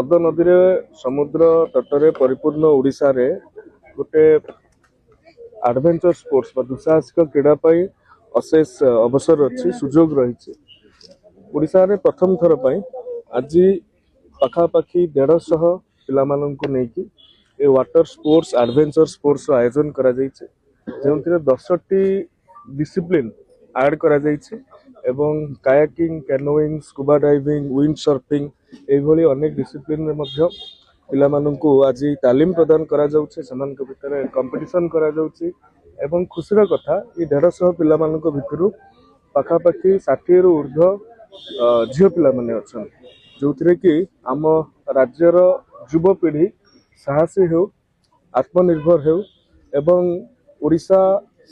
नद नदी समुद्र तटरे परिपूर्ण ओडिशा रे गोटे एडवेंचर स्पोर्ट्स दुसाहसिक क्रीड़ा अशेष अवसर अच्छी सुजोग रही ओडिशा रे प्रथम थर आज पखापाखि 150 पिला नहीं ए वाटर स्पोर्ट्स एडवेंचर स्पोर्ट्स आयोजन करा जो 10टी डिसिप्लिन ऐड करा एवं kayaking canoeing scuba diving wind surfing एभली अनेक डिसिप्लिन रे मध्य पिला माननकु आज तालीम प्रदान करा जाउछे समान के भितर कंपटीशन करा जाउछी एवं खुशीर कथा ये 150 पिला माननक भितरु पाखापाखि 60 रु ऊर्ध्व झियो पिला माने अछन जोथिरे कि आम राज्यर युवपीढ़ी साहसी हो आत्मनिर्भर हो एवं ओडिशा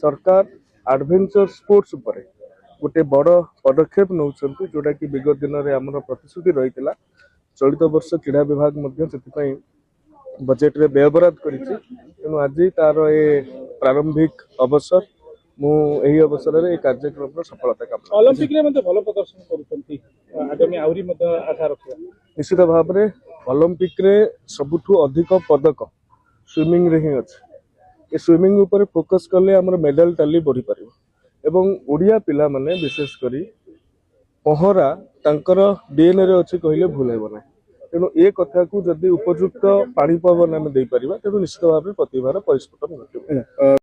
सरकार एडवेंचर स्पोर्ट्स उपरे गोटे बड़ पदक्षेप नौछंती जोटा कि विगत दिन में आम प्रतिश्रुति रही चलित वर्ष क्रीड़ा विभाग बजेट रे व्ययबराद करिछि तेणु आज तार ए प्रारंभिक अवसर मु एही अवसर रे कार्यक्रम सफलता कामना ओलंपिक रे मते भलो प्रदर्शन करूछंती आगामी आउरी मते आशा रखिया निश्चित भाव रे ओलंपिक रे सबुठु अधिक पदक स्विमिंग रे ही अछि ए स्विमिंग ऊपर फोकस करले हमर मेडल टैली बढ़ी पारिबो एवं ओडिया पिला माने विशेष करी पहरा तांकर डीएनए रे अछि कहिले भूल हेबो ना तेणु ए कथा को जदि उपयुक्त पानी पवन आम दे पारिबा तेणु निश्चित भाव प्रतिभार परिस्फुटन घटिबो।